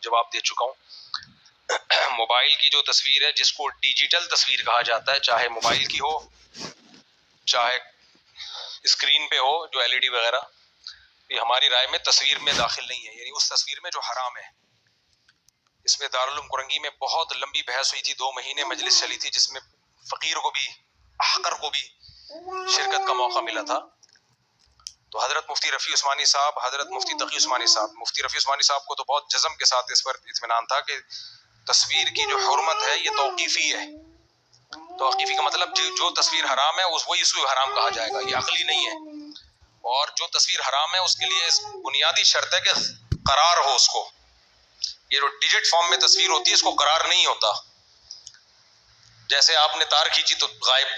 जवाब दे चुका हूँ। मोबाइल की जो तस्वीर है, जिसको डिजिटल तस्वीर कहा जाता है, चाहे मोबाइल की हो चाहे स्क्रीन पे हो जो एलईडी वगैरह, ये हमारी राय में तस्वीर में दाखिल नहीं है, यानी उस तस्वीर में जो हराम है। इसमें दारुल उलूम कुरंगी में बहुत लंबी बहस हुई थी, 2 महीने मजलिस चली थी, जिसमें फकीर को भी अहकर को भी शिरकत का मौका मिला था। तो हजरत मुफ्ती रफ़ी उस्मानी साहब, हजरत मुफ्ती तकी उस्मानी साहब, मुफ्ती रफ़ी उस्मानी साहब को तो बहुत जज़म के साथ इस पर इत्मीनान था कि तस्वीर की जो हुर्मत है ये तौक़ीफ़ी है। तौक़ीफ़ी का मतलब जो तस्वीर हराम है वही इसको हराम कहा जाएगा, ये अक़ली नहीं है। और जो तस्वीर हराम है उसके लिए बुनियादी शर्त है कि करार हो उसको। ये जो डिजिट फॉर्म में तस्वीर होती है इसको करार नहीं होता। जैसे आपने तार खींची तो गायब,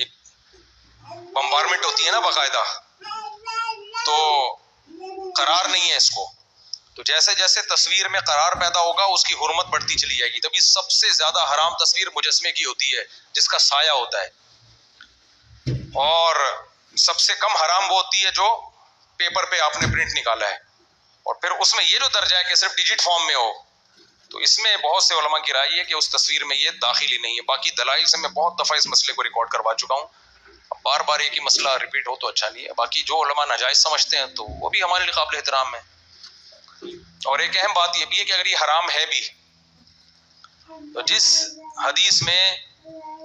एक बम्बारमेंट होती है ना बाकायदा, तो करार नहीं है इसको। तो जैसे जैसे तस्वीर में करार पैदा होगा उसकी हुर्मत बढ़ती चली जाएगी। तभी सबसे ज्यादा हराम तस्वीर मुजस्मे की होती है जिसका साया होता है, और सबसे कम हराम वो होती है जो पेपर पे आपने प्रिंट निकाला है। और फिर उसमें ये जो दर्जा है कि सिर्फ डिजिट फॉर्म में हो, तो इसमें बहुत से उलमा की राय है कि उस तस्वीर में ये दाखिल ही नहीं है। बाकी दलाइल से मैं बहुत दफा इस मसले को रिकॉर्ड करवा चुका हूँ, बार बार एक ही मसला रिपीट हो तो अच्छा नहीं है। बाकी जो उलमा नाजायज समझते हैं तो वो भी हमारे लिए काबिल एहतराम है। और एक अहम बात यह भी है कि अगर ये हराम है भी, तो जिस हदीस में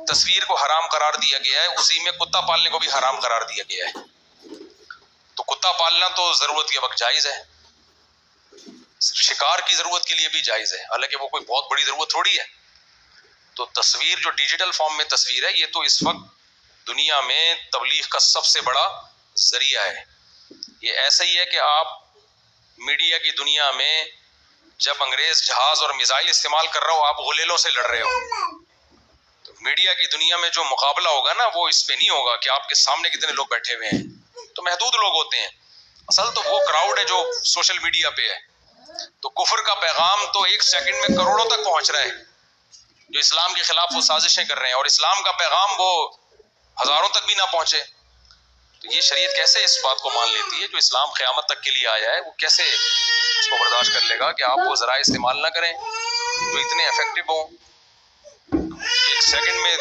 तस्वीर को हराम करार दिया गया है उसी में कुत्ता पालने को भी हराम करार दिया गया है। तो कुत्ता पालना तो जरूरत के वक्त जायज है, शिकार की जरूरत के लिए भी जायज है, हालांकि वो कोई बहुत बड़ी जरूरत थोड़ी है। तो तस्वीर जो डिजिटल फॉर्म में तस्वीर है, ये तो इस वक्त दुनिया में तबलीग का सबसे बड़ा जरिया है। ये ऐसा ही है कि आप मीडिया की दुनिया में जब अंग्रेज जहाज और मिसाइल इस्तेमाल कर रहा हो, आप गुलेलों से लड़ रहे हो। तो मीडिया की दुनिया में जो मुकाबला होगा ना, वो इस पे नहीं होगा कि आपके सामने कितने लोग बैठे हुए हैं, तो महदूद लोग होते हैं। असल तो वो क्राउड है जो सोशल मीडिया पे है। तो कुफर का पैगाम तो 1 सेकंड में करोड़ों तक पहुंच रहा है, जो इस्लाम के खिलाफ वो साजिशें कर रहे हैं, और इस्लाम का पैगाम वो हजारों तक भी ना पहुंचे। तो ये शरीयत कैसे इस बात को मान लेती है, जो इस्लाम क़यामत तक के लिए आया है, वो कैसे इसको बर्दाश्त कर लेगा कि आप वो ज़रा इस्तेमाल ना करें जो इतने इफेक्टिव हो कि 1 सेकंड में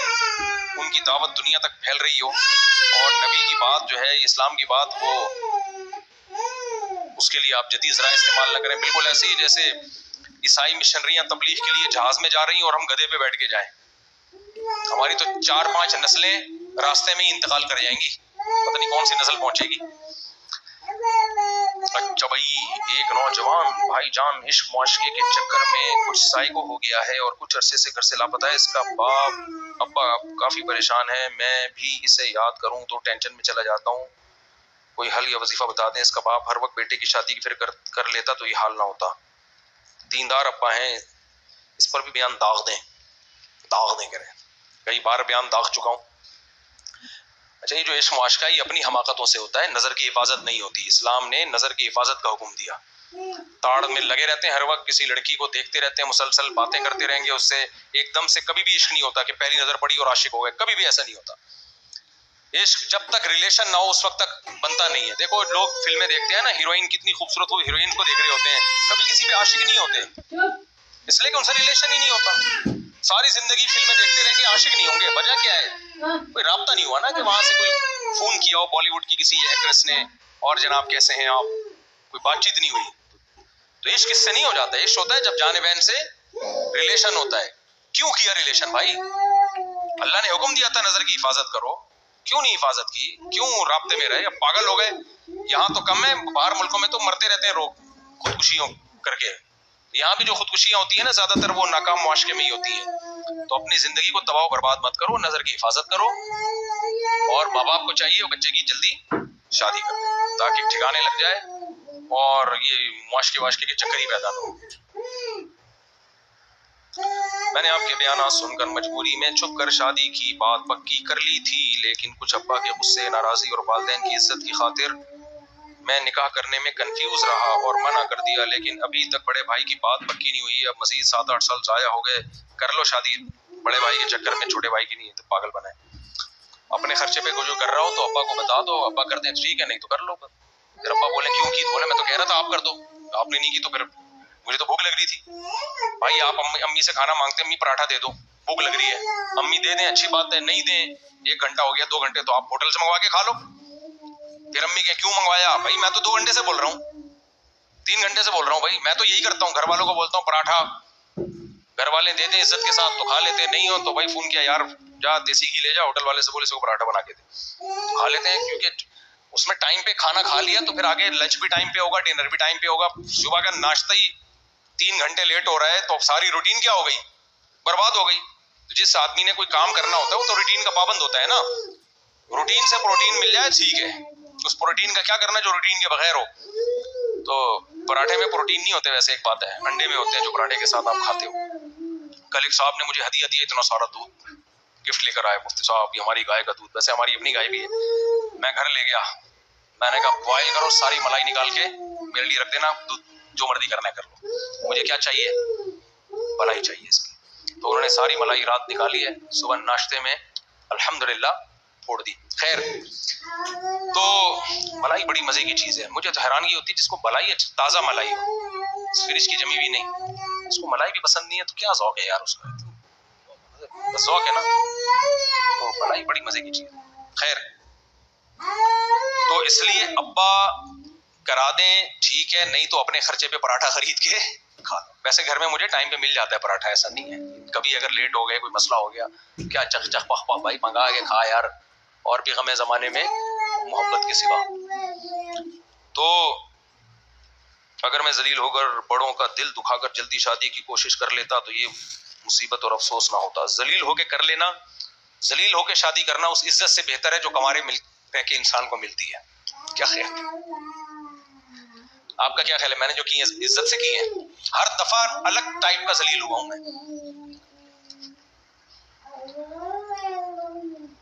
उनकी दावत दुनिया तक फैल रही हो, और नबी की बात जो है, इस्लाम की बात, वो उसके लिए आप जदीद ज़रा इस्तेमाल ना करें। बिल्कुल ऐसे ही जैसे ईसाई मिशनरियाँ तबलीग के लिए जहाज में जा रही हैं और हम गधे पे बैठ के जाएं, हमारी तो 4-5 नस्लें रास्ते में ही इंतकाल कर जाएंगी, पता नहीं कौन सी नस्ल पहुंचेगी। अच्छा भाई, एक नौजवान भाईजान इश्क मुआशके के चक्कर में कुछ साइको हो गया है और कुछ अरसे से घर से लापता है। इसका बाप अब्बा काफी परेशान है, मैं भी इसे याद करूं तो टेंशन में चला जाता हूं। कोई हल या वजीफा बता दें। इसका बाप हर वक्त बेटे की शादी की फिक्र कर लेता तो ये हाल ना होता। दीनदार अब्बा हैं, इस पर भी बयान दाग दें करें, कई बार बयान दाग चुका हूँ। अच्छा, ये जो इश्क मुआशका ये अपनी हमाकतों से होता है, नजर की हिफाजत नहीं होती। इस्लाम ने नजर की हिफाजत का हुक्म दिया। ताड़ में लगे रहते हैं, हर वक्त किसी लड़की को देखते रहते हैं, मुसलसल बातें करते रहेंगे उससे, एकदम से कभी भी इश्क नहीं होता कि पहली नजर पड़ी और आशिक हो गए, कभी भी ऐसा नहीं होता। इश्क जब तक रिलेशन ना हो उस वक्त तक बनता नहीं है। देखो, लोग फिल्में देखते हैं ना, हीरोइन कितनी खूबसूरत हो, हीरोइन को देख रहे होते हैं, कभी किसी पे आशिक नहीं होते, इसलिए कि उनसे रिलेशन ही नहीं होता। सारी जिंदगी फिल्में देखते रहेंगे, आशिक नहीं होंगे। वजह क्या है? कोई राब्ता नहीं हुआ ना, कि वहां से कोई फोन किया हो बॉलीवुड की किसी एक्ट्रेस ने, और जनाब कैसे हैं आप, कोई बातचीत नहीं हुई। तो इश्क किससे नहीं हो जाता? इश्क होता है जब जाने बहन से रिलेशन होता है। क्यों किया रिलेशन भाई? अल्लाह ने हुक्म दिया था नजर की हिफाजत करो, क्यों नहीं हिफाजत की? क्यों राब्ते में रहे? अब पागल हो गए। यहाँ तो कम है, बाहर मुल्कों में तो मरते रहते हैं लोग खुदकुशियों करके। यहाँ भी जो खुदकुशियां होती है ना, ज्यादातर वो नाकाम मुआशके में ही होती है। तो अपनी जिंदगी को तबाह बर्बाद मत करो, नजर की हिफाजत करो, और माँ बाप को चाहिए वो बच्चे की जल्दी शादी कर दे ताकि ठिकाने लग जाए और ये मुआशके के चक्कर ही पैदा ना हो। मैंने आपके बयान सुनकर मजबूरी में छुप कर शादी की बात पक्की कर ली थी, लेकिन कुछ अब्बा के गुस्से, नाराजगी और वालिदैन की इज्जत की खातिर मैं निकाह करने में कंफ्यूज रहा और मना कर दिया। लेकिन अभी तक बड़े भाई की बात पक्की नहीं हुई। अब मजीद 7-8 साल जाया हो गए। कर लो शादी, बड़े भाई के चक्कर में छोटे भाई की नहीं है तो पागल बनाए। अपने खर्चे पे जो कर रहा हो तो अब्बा को बता दो, अब्बा कर दें ठीक है, नहीं तो कर लो। फिर अब्बा बोले क्यों की? बोले मैं तो कह रहा था आप कर दो, आपने नहीं की तो फिर मुझे तो भूख लग रही थी। भाई आप अम्मी से खाना मांगते, अम्मी पराठा दे दो, भूख लग रही है। अम्मी दे दें अच्छी बात है, नहीं दें 1 घंटा हो गया 2 घंटे तो आप होटल से मंगवा के खा लो। फिर अम्मी के क्यों मंगवाया? भाई मैं तो 2 घंटे से बोल रहा हूँ, 3 घंटे से बोल रहा हूँ भाई। मैं तो यही करता हूँ, घर वालों को बोलता हूँ पराठा, घर वाले दे दे इज्जत के साथ तो खा लेते, नहीं हो तो भाई फोन किया, यार जा देसी घी ले जा, होटल वाले से बोले इसको पराठा बना के दे, तो खा लेते हैं। क्योंकि उसमें टाइम पे खाना खा लिया तो फिर आगे लंच भी टाइम पे होगा, डिनर भी टाइम पे होगा। सुबह का नाश्ता ही 3 घंटे लेट हो रहा है तो सारी रूटीन क्या हो गई? बर्बाद हो गई। तो जिस आदमी ने कोई काम करना होता है वो तो रूटीन का पाबंद होता है ना। रूटीन से प्रोटीन मिल जाए ठीक है, उस प्रोटीन का क्या करना जो रूटीन के बगैर हो। तो पराठे में प्रोटीन नहीं होते वैसे, एक बात है, अंडे में होते हैं जो पराठे के साथ आप खाते हो। कल एक साहब ने मुझे हदिया दिया, इतना सारा दूध गिफ्ट लेकर आए, मुफ्ती साहब ये हमारी गाय का दूध, वैसे हमारी अपनी गाय भी है। मैं घर ले गया, मैंने कहा बॉयल करो, सारी मलाई निकाल के मेरे लिए रख देना, दूध जो मर्जी करना है कर लो, मुझे क्या चाहिए? मलाई चाहिए इसकी। तो उन्होंने सारी मलाई रात निकाली है, सुबह नाश्ते में अल्हम्दुलिल्लाह फोड़ दी। खैर, तो मलाई बड़ी मजे की चीज है। मुझे तो हैरानगी होती है जिसको मलाई ताजा मलाई हो, फ्रिज की जमी हुई नहीं, उसको मलाई भी पसंद नहीं है तो क्या शौक है यार उसका? शौक है ना, तो मलाई बड़ी मजे की चीज। खैर, तो इसलिए अब्बा करा दें ठीक है, नहीं तो अपने खर्चे पे पराठा खरीद के खा लो। वैसे घर में मुझे टाइम पे मिल जाता है पराठा, ऐसा नहीं है। कभी अगर लेट हो गए, कोई मसला हो गया, क्या चख चख पख पख भाई मंगा के खा यार, और भी गमे जमाने में मोहब्बत के सिवा। तो अगर मैं जलील होकर बड़ों का दिल दुखाकर जल्दी शादी की कोशिश कर लेता तो ये मुसीबत और अफसोस ना होता। जलील होके कर लेना, जलील होके शादी करना उस इज्जत से बेहतर है जो कमारे के इंसान को मिलती है। क्या ख्याल है आपका? क्या ख्याल है? मैंने जो की इज्जत से की है, हर दफा अलग टाइप का जलील हुआ हूं मैं,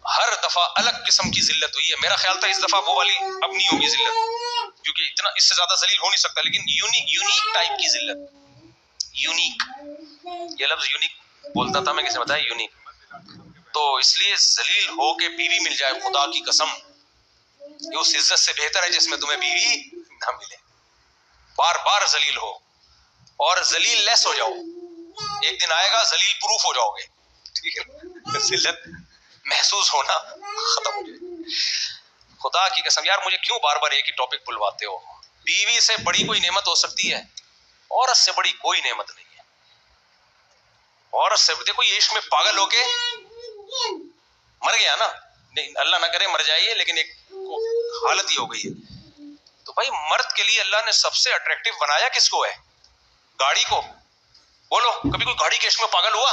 हर दफा अलग किस्म की जिल्लत हुई है। मेरा ख्याल था इस दफा वो वाली अब नहीं होगी जिल्लत, क्योंकि इतना इससे ज्यादा जलील हो नहीं सकता, लेकिन यूनिक टाइप की जिल्लत। यूनिक, ये लफ्ज यूनिक बोलता था मैं, किसे बताया यूनिक। तो इसलिए जलील हो के बीवी मिल जाए, खुदा की कसम ये उस इज्जत से बेहतर है जिसमें तुम्हें बीवी ना मिले। बार बार जलील हो और जलील लेस हो जाओ, एक दिन आएगा जलील प्रूफ हो जाओगे, ठीक है? जिल्लत महसूस होना खत्म हो जाए। खुदा की कसम यार, मुझे क्यों बार बार एक ही टॉपिक बुलवाते हो? बीवी से बड़ी कोई नेमत हो सकती है? औरत से बड़ी कोई नेमत नहीं है। औरत से देखो, ये इश्क में पागल होके मर गया ना, नहीं अल्लाह ना करे मर जाइए, लेकिन एक हालत ही हो गई है। तो भाई मर्द के लिए अल्लाह ने सबसे अट्रैक्टिव बनाया किसको है? गाड़ी को। बोलो कभी कोई गाड़ी के इश्क में पागल हुआ?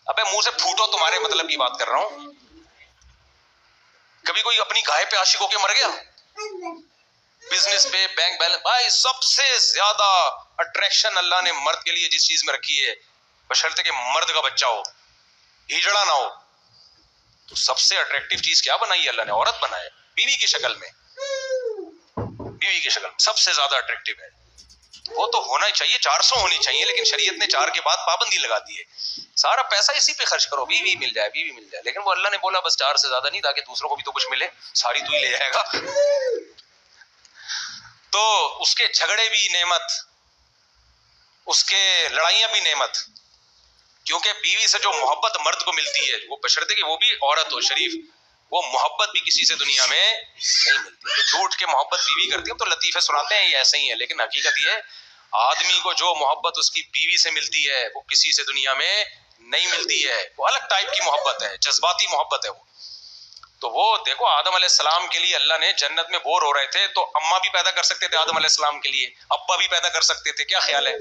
अबे मुंह से फूटो, तुम्हारे मतलब की बात कर रहा हूं। कभी कोई अपनी गाय पे आशिक होके मर गया? बिजनेस पे, बैंक बैलेंस, भाई सबसे ज्यादा अट्रैक्शन अल्लाह ने मर्द के लिए जिस चीज में रखी है, बशर्ते कि मर्द का बच्चा हो, हिजड़ा ना हो, तो सबसे अट्रैक्टिव चीज क्या बनाई है अल्लाह ने? औरत बनाए, बीवी की शक्ल में। बीवी की शक्ल में सबसे ज्यादा अट्रैक्टिव है। वो तो होना ही चाहिए, 400 होनी चाहिए, लेकिन शरीयत ने 4 के बाद पाबंदी लगा दी है। सारा पैसा इसी पे खर्च करो, बीवी मिल जाए, बीवी मिल जाए। लेकिन वो अल्लाह ने बोला बस 4 से ज्यादा नहीं, ताकि दूसरों को भी तो कुछ मिले, सारी तू ही ले जाएगा। तो उसके झगड़े भी नेमत, उसके लड़ाइयां भी नेमत, क्योंकि बीवी से जो मोहब्बत मर्द को मिलती है, वो बशर्ते कि वो भी औरत हो शरीफ, वो मोहब्बत भी किसी से दुनिया में नहीं मिलती। तो झूठ के मोहब्बत बीवी करती है, तो लतीफे सुनाते हैं ये ऐसे ही है, लेकिन हकीकत ये आदमी को जो मोहब्बत उसकी बीवी से मिलती है वो किसी से दुनिया में नहीं मिलती है। वो अलग टाइप की मोहब्बत है, जज्बाती मोहब्बत है वो। तो वो देखो, आदम अलैहिस्सलाम के लिए अल्लाह ने जन्नत में बोर हो रहे थे तो अम्मा भी पैदा कर सकते थे आदम अलैहिस्सलाम के लिए, अब्बा भी पैदा कर सकते थे। क्या ख्याल है?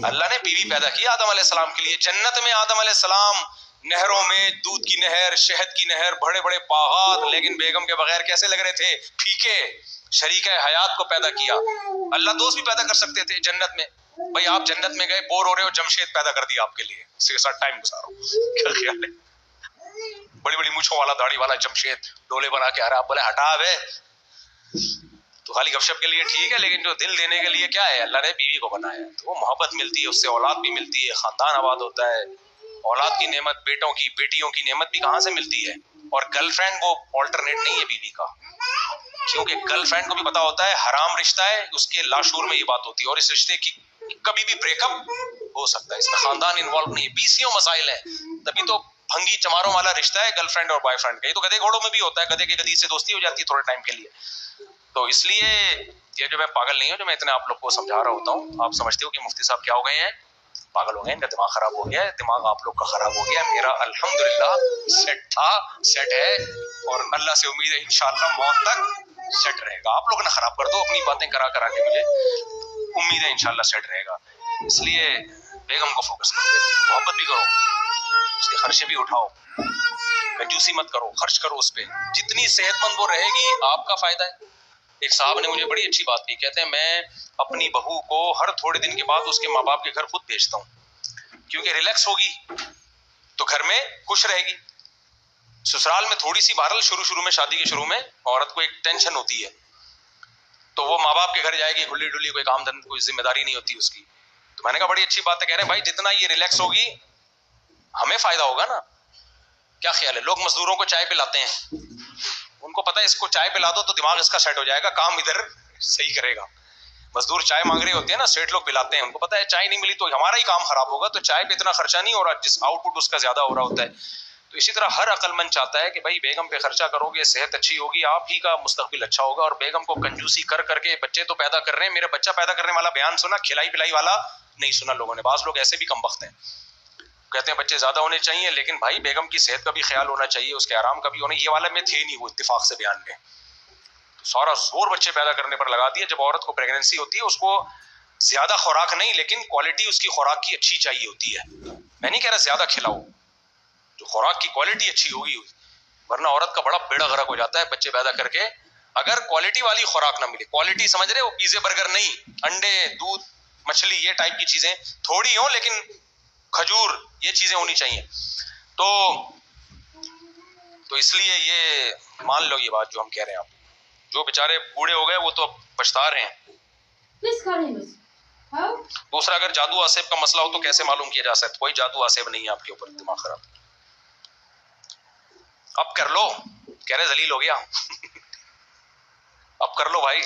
अल्लाह ने बीवी पैदा की आदम अलैहिस्सलाम के लिए। जन्नत में आदम अलैहिस्सलाम नहरों में, दूध की नहर, शहद की नहर, बड़े बड़े बागात, लेकिन बेगम के बगैर कैसे लग रहे थे? फीके। शरीक हयात को पैदा किया। अल्लाह दोस्त भी पैदा कर सकते थे जन्नत में। भाई आप जन्नत में गए, बोर हो रहे हो, जमशेद पैदा कर दिया आपके लिए, उसी के साथ टाइम गुजारो। क्या ख्याल है? बड़ी बड़ी मूंछों वाला, दाढ़ी वाला जमशेद डोले बना के आ रहा, आप बोले हटा बे, तो खाली गपशप के लिए ठीक है, लेकिन जो दिल देने के लिए क्या है? अल्लाह ने बीवी को बनाया है, तो वो मोहब्बत मिलती है, उससे औलाद भी मिलती है, खानदान आबाद होता है। औलाद की नेमत, बेटों की, बेटियों की नेमत भी कहाँ से मिलती है? और गर्लफ्रेंड वो ऑल्टरनेट नहीं है बीवी का, क्योंकि गर्लफ्रेंड को भी पता होता है हराम रिश्ता है, उसके लाशूर में ये बात होती है, और इस रिश्ते की कभी भी ब्रेकअप हो सकता है, इसमें खानदान इन्वॉल्व नहीं है, बीसियों मसाइल है। तभी तो भंगी चमारों वाला रिश्ता है गर्लफ्रेंड और बॉयफ्रेंड का। ये तो गधे घोड़ों में भी होता है, गधे की गधी से दोस्ती हो जाती है थोड़े टाइम के लिए। तो इसलिए ये जो मैं पागल नहीं हूँ, जो मैं इतने आप लोग को समझा रहा होता हूँ, आप समझते हो कि मुफ्ती साहब क्या हो गए हैं, पागल हो गए, इनका दिमाग खराब हो गया है। दिमाग आप लोग का खराब हो गया, मेरा अल्हम्दुलिल्लाह सेट था, सेट है, और अल्लाह से उम्मीद है इंशाअल्लाह मौत तक सेट रहेगा। आप लोग ना खराब कर दो अपनी बातें करा करा के, मुझे उम्मीद है इंशाअल्लाह सेट रहेगा। इसलिए बेगम को फोकस करो, मोहब्बत भी करो, उसके खर्चे भी उठाओ, कंजूसी मत करो, खर्च करो उस पर। जितनी सेहतमंद वो रहेगी आपका फायदा है। एक साहब ने मुझे बड़ी अच्छी बात की, कहते हैं मैं अपनी बहू को हर थोड़े दिन के बाद उसके माँ बाप के घर खुद भेजता हूँ, क्योंकि रिलैक्स होगी तो घर में खुश रहेगी। ससुराल में थोड़ी सी बहरहाल शुरू में, शादी के शुरू में औरत को एक टेंशन होती है, तो वो माँ बाप के घर जाएगी खुली डुली, कोई काम धंधा, कोई जिम्मेदारी नहीं होती उसकी। तो मैंने कहा बड़ी अच्छी बात है, कह रहे हैं भाई जितना ये रिलैक्स होगी हमें फायदा होगा ना। क्या ख्याल है? लोग मजदूरों को चाय पिलाते हैं, उनको पता है इसको चाय पिला दो तो दिमाग इसका सेट हो जाएगा, काम इधर सही करेगा। मजदूर चाय मांग रहे होते हैं ना, सेठ लोग पिलाते हैं, उनको पता है चाय नहीं मिली तो हमारा ही काम खराब होगा, तो चाय पे इतना खर्चा नहीं हो रहा, जिस आउटपुट उसका ज्यादा हो रहा होता है। तो इसी तरह हर अक्लमंद चाहता है कि भाई बेगम पे खर्चा करोगे, सेहत अच्छी होगी, आप ही का मुस्तकबिल अच्छा होगा। और बेगम को कंजूसी कर करके बच्चे तो पैदा कर रहे हैं, मेरे बच्चा पैदा करने वाला बयान सुना, खिलाई पिलाई वाला नहीं सुना लोगों ने। बास लोग ऐसे भी कमबख्त हैं, कहते हैं बच्चे ज्यादा होने चाहिए, लेकिन भाई बेगम की सेहत का भी ख्याल होना चाहिए, उसके आराम का भी होना। ये वाला में थे नहीं वो इत्तेफाक से बयान में, सारा जोर बच्चे पैदा करने पर लगा दिया। जब औरत को प्रेगनेंसी होती है उसको ज्यादा खुराक नहीं, लेकिन क्वालिटी उसकी खुराक की अच्छी चाहिए होती है। मैं नहीं कह रहा ज्यादा खिलाओ, जो खुराक की क्वालिटी अच्छी होगी, वरना औरत का बड़ा बेड़ा गर्क हो जाता है बच्चे पैदा करके, अगर क्वालिटी वाली खुराक ना मिले। क्वालिटी समझ रहे हो, पिज्जे बर्गर नहीं, अंडे दूध मछली ये टाइप की चीजें थोड़ी हो, लेकिन खजूर ये चीजें होनी चाहिए। तो इसलिए ये मान लो ये बात जो हम कह रहे हैं, आप जो बेचारे बूढ़े हो गए वो तो पछता रहे हैं। दूसरा, अगर जादू आसेब का मसला हो तो कैसे मालूम किया जा सकता है? कोई जादू आसेब नहीं है आपके ऊपर, दिमाग खराब अब कर लो, कह रहे जलील हो गया अब कर लो भाई।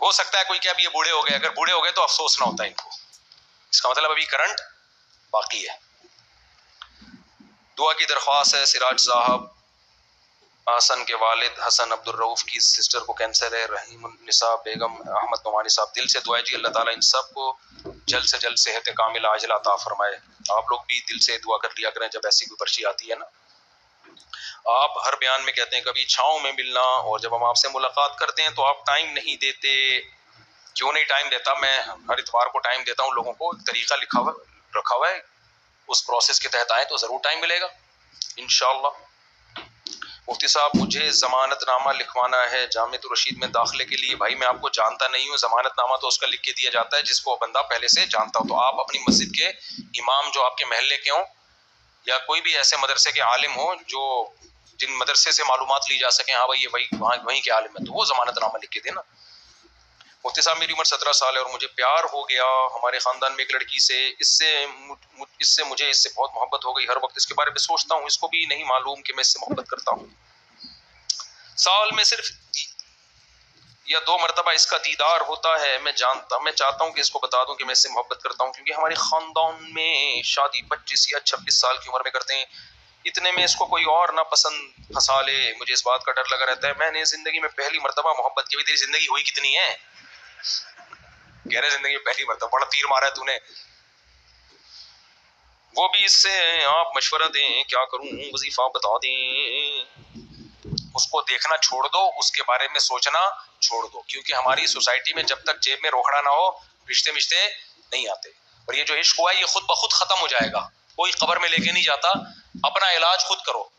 हो सकता है कोई क्या अब ये बूढ़े हो गए, अगर बूढ़े हो गए तो अफसोस ना होता इनको, इसका मतलब अभी करंट बाकी है। दुआ की दरख्वास्त है, सिराज साहब हसन के वालिद हसन अब्दुल रऊफ की सिस्टर को कैंसर है, रहीम निसा बेगम अहमद नोमानी साहब, दिल से दुआ जी अल्लाह ताला इन सब को जल्द से जल्द सेहत कामिला आजिला अता फरमाए। आप लोग भी दिल से दुआ कर लिया करें जब ऐसी कोई पर्ची आती है ना। आप हर बयान में कहते हैं कभी छाँव में मिलना, और जब हम आपसे मुलाकात करते हैं तो आप टाइम नहीं देते। क्यों नहीं टाइम देता? मैं हर इतवार को टाइम देता हूँ लोगों को, एक तरीका रखा हुआ है, उस प्रोसेस के तहत आए तो जरूर टाइम मिलेगा इंशाअल्लाह। मुफ्ती साहब मुझे जमानतनामा लिखवाना है जामिअतुर रशीद में दाखिले के लिए। भाई मैं आपको जानता नहीं हूँ, जमानतनामा तो उसका लिख के दिया जाता है जिसको बंदा पहले से जानता हो। तो आप अपनी मस्जिद के इमाम जो आपके महल्ले के हों, या कोई भी ऐसे मदरसे के आलिम हो जो जिन मदरसे से मालूमात ली जा सके, हाँ भाई ये वहीं के आलिम है, तो वो जमानतनामा लिख के देना। मुफ्ती साहब मेरी उम्र 17 साल है और मुझे प्यार हो गया हमारे खानदान में एक लड़की से, इससे मुझे इससे बहुत मोहब्बत हो गई। हर वक्त इसके बारे में सोचता हूँ, इसको भी नहीं मालूम कि मैं इससे मोहब्बत करता हूँ। साल में सिर्फ या 2 मरतबा इसका दीदार होता है। मैं चाहता हूँ कि इसको बता दूं कि मैं इससे मोहब्बत करता हूँ, क्योंकि हमारे खानदान में शादी 25 या 26 साल की उम्र में करते हैं। इतने में इसको कोई और ना पसंद फंसा ले, मुझे इस बात का डर लगा रहता है। मैंने जिंदगी में पहली मरतबा मोहब्बत की। तेरी जिंदगी हुई कितनी है? कह रहे जिंदगी में पहली मरतबा, बड़ा तीर मारा है तूने। वो भी इससे आप मशवरा दें, क्या करूं, वजीफा बता दें। उसको देखना छोड़ दो, उसके बारे में सोचना छोड़ दो, क्योंकि हमारी सोसाइटी में जब तक जेब में रोकड़ा ना हो रिश्ते मिश्ते नहीं आते। और ये जो इश्क हुआ है ये खुद ब खुद खत्म हो जाएगा, कोई खबर में लेके नहीं जाता। अपना इलाज खुद करो,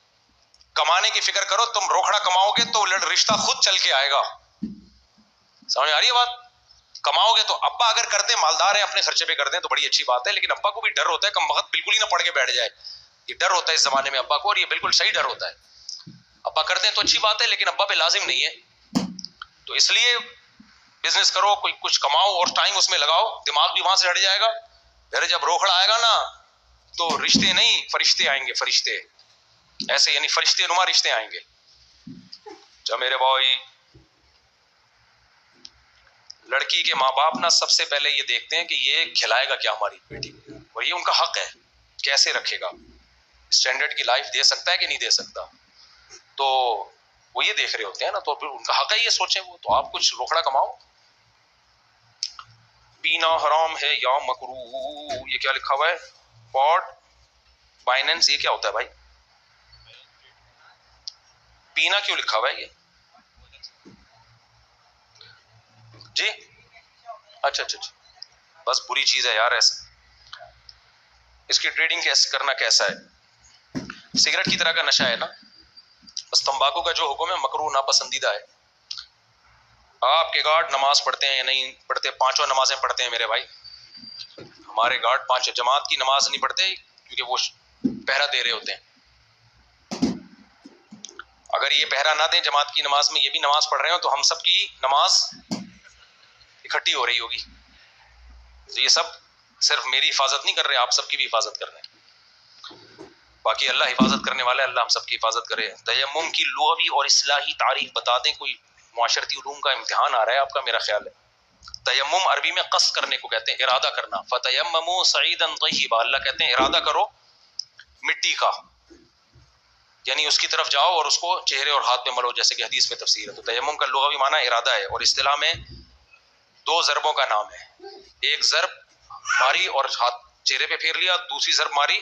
कमाने की फिक्र करो। तुम रोकड़ा कमाओगे तो रिश्ता खुद चल के आएगा। समझ आ रही है बात? कमाओगे तो अब्बा अगर करते मालदार है अपने खर्चे पे कर दें तो बड़ी अच्छी बात है, लेकिन अब्बा को भी डर होता है कम वक्त बिल्कुल ही ना पड़ के बैठ जाए। ये डर होता है इस जमाने में अब्बा को, और ये बिल्कुल सही डर होता है। अब्बा कर दें तो अच्छी बात है, लेकिन अब्बा पे लाजिम नहीं है। तो इसलिए बिजनेस करो, कोई कुछ कमाओ और टाइम उसमें लगाओ, दिमाग भी वहां से हट जाएगा। फिर जब रोकड़ा आएगा ना तो रिश्ते नहीं फरिश्ते आएंगे, फरिश्ते ऐसे, यानी फरिश्ते नुमा रिश्ते आएंगे। जो मेरे भाई लड़की के माँ बाप ना सबसे पहले ये देखते हैं कि ये खिलाएगा क्या हमारी बेटी को, और ये उनका हक है, कैसे रखेगा, स्टैंडर्ड की लाइफ दे सकता है कि नहीं दे सकता, तो वो ये देख रहे होते हैं ना, तो फिर उनका हक है ये सोचें वो। तो आप कुछ रोकड़ा कमाओ। पीना हराम है या मकरूह, ये क्या लिखा हुआ है? पॉट बाइनेंस, ये क्या होता है भाई? पीना क्यों लिखा हुआ है ये जी? अच्छा अच्छा अच्छा, बस बुरी चीज है यार ऐसा। इसकी ट्रेडिंग कैसे करना, कैसा है? सिगरेट की तरह का नशा है ना, बस तंबाकू का जो हुक्म है मकरूह नापसंदीदा है। आपके गार्ड नमाज पढ़ते हैं या नहीं पढ़ते? पांचों नमाजें पढ़ते हैं मेरे भाई। हमारे गार्ड पांचों, जमात की नमाज नहीं पढ़ते क्योंकि वो पहरा दे रहे होते हैं। अगर ये पहरा ना दें जमात की नमाज में, ये भी नमाज पढ़ रहे हो, तो हम सब की नमाज इकट्ठी हो रही होगी। तो ये सब सिर्फ मेरी हिफाजत नहीं कर रहे, आप सबकी भी हिफाजत कर रहे हैं। बाकी अल्लाह हिफाजत करने वाला है, अल्लाह हम सबकी हिफाजत करे। तयम्मुम की लुग़वी और इस्लाही तारीफ बता दें, कोई मुआशरती उलूम का इम्तिहान आ रहा है आपका, मेरा ख्याल है। तयम्मुम अरबी में क़स्द करने को कहते हैं, इरादा करना। फ़तयम्ममू सईदन तय्यबा, अल्लाह कहते हैं इरादा करो मिट्टी का, यानी उसकी तरफ जाओ और उसको चेहरे और हाथ पे मलो, जैसे कि हदीस में तफसीर है। तो तयम्मुम का लुग़वी माना इरादा है, और इस्तिलाह में दो ज़रबों का नाम है। एक ज़रब मारी और हाथ चेहरे पे फेर लिया, दूसरी ज़रब मारी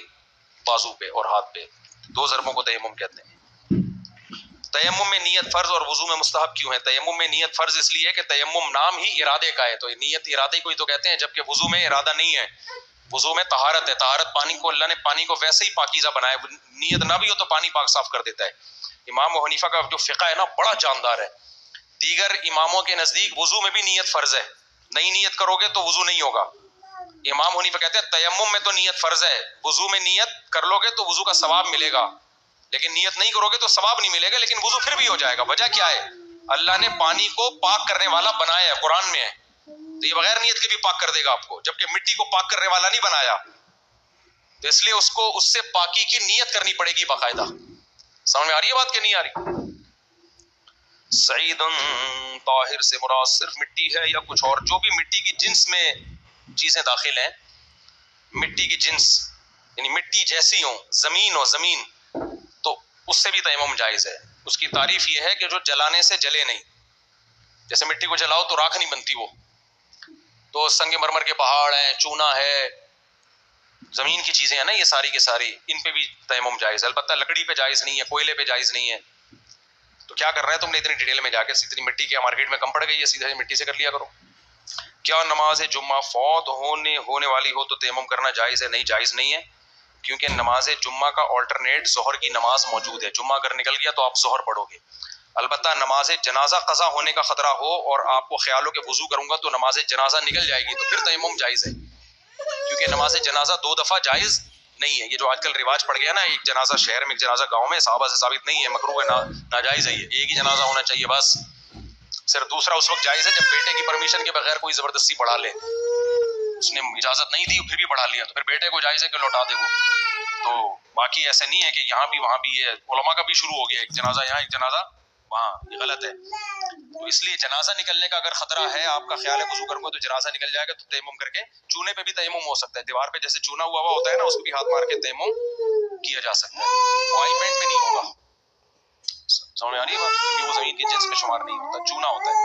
बाजू पे और हाथ पे, दो ज़रबों को तयम्मुम कहते हैं। तयम्मुम में नियत फर्ज और वुजू में मुस्तहब क्यों है? तयम्मुम में नियत फर्ज इसलिए है कि तयम्मुम नाम ही इरादे का है, तो नियत इरादे को ही तो कहते हैं, जबकि वुजू में इरादा नहीं है। वुजू में तहारत है, तहारत पानी को, अल्लाह ने पानी को वैसे ही पाकीज़ा बनाया, नियत ना भी हो तो पानी पाक साफ कर देता है। इमाम अबू हनीफा का जो फ़िक़्ह है ना, बड़ा जानदार है। दीगर इमामों के नज़दीक वुजू में भी नियत फर्ज है, नहीं नियत करोगे तो वुजू नहीं होगा। इमाम हनीफा कहते हैं तयम्मुम में तो नियत फर्ज है, वुजू में नियत कर लोगे तो वुजू का सवाब मिलेगा, लेकिन नियत नहीं करोगे तो सवाब नहीं मिलेगा, लेकिन वुजू फिर भी हो जाएगा। वजह क्या है? अल्लाह ने पानी को पाक करने वाला बनाया है, कुरान में है, तो ये बगैर नियत के भी पाक कर देगा आपको, जबकि मिट्टी को पाक करने वाला नहीं बनाया, तो इसलिए उसको उससे पाकी की नियत करनी पड़ेगी बाकायदा। समझ में आ रही है बात कि नहीं आ रही? सईदन ताहिर से मुराद सिर्फ मिट्टी है या कुछ और? जो भी मिट्टी की जिन्स में चीजें दाखिल हैं, मिट्टी की जिन्स यानी मिट्टी जैसी हो, जमीन हो जमीन, तो उससे भी तयम्मुम जायज है। उसकी तारीफ ये है कि जो जलाने से जले नहीं, जैसे मिट्टी को जलाओ तो राख नहीं बनती, वो तो संगे मरमर के पहाड़ हैं, चूना है, जमीन की चीजें हैं ना, ये सारी की सारी, इन पे भी तयम्मुम जायज है। अलबत्ता लकड़ी पे जायज नहीं है, कोयले पे जायज नहीं है। तो क्या कर रहे हैं तुमने इतनी डिटेल में जाके? इतनी मिट्टी क्या मार्केट में कम पड़ गई है, सीधे मिट्टी से कर लिया करो। क्या नमाज जुम्मा फौत होने वाली हो तो तयम्मुम करना जायज है? नहीं, जायज नहीं है, क्योंकि नमाज जुम्मा का ऑल्टरनेट जोहर की नमाज मौजूद है। जुम्मा अगर निकल गया तो आप जोहर पढ़ोगे। अलबत्ता नमाज जनाजा कज़ा होने का खतरा हो और आपको ख्याल हो कि वुजू करूंगा तो नमाज जनाजा निकल जाएगी, तो फिर तयम्मुम जायज है, क्योंकि नमाज जनाजा दो दफा जायज नहीं है। ये जो आजकल रिवाज पड़ गया ना, एक जनाजा शहर में एक जनाजा गांव में, सहाबा से साबित नहीं है, मकरूह है, नाजायज है। ये एक ही जनाजा होना चाहिए बस। सिर्फ दूसरा उस वक्त जायज है जब बेटे की परमिशन के बगैर कोई जबरदस्ती पढ़ा ले, उसने इजाजत नहीं दी फिर भी पढ़ा लिया, तो फिर बेटे को जायज है कि लौटा दे वो। तो बाकी ऐसे नहीं है कि यहाँ भी वहां भी है, उलमा का भी शुरू हो गया, एक जनाजा यहाँ एक जनाजा वहाँ, ये गलत है। तो इसलिए जनाजा निकलने का अगर खतरा है, आपका ख्याल है वुजू करूंगा तो जनाजा निकल जाएगा, तो तयम्मुम करके, चूने पे भी तयम्मुम हो सकता है, दीवार पे जैसे चूना हुआ होता है ना, उसको भी हाथ मार के तयम्मुम किया जा सकता है। ऑयल पेंट पे नहीं होगा। समझ में आ रही है बात? क्योंकि वो जमीन की जिन्स में शुमार नहीं होता, चूना होता है।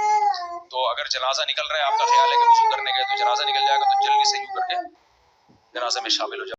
तो अगर जनाजा निकल रहा है, आपका ख्याल है कि वुजू करने गए तो जनाजा निकल जाएगा, तो जल्दी से यूं करके जनाजे में शामिल हो जाए।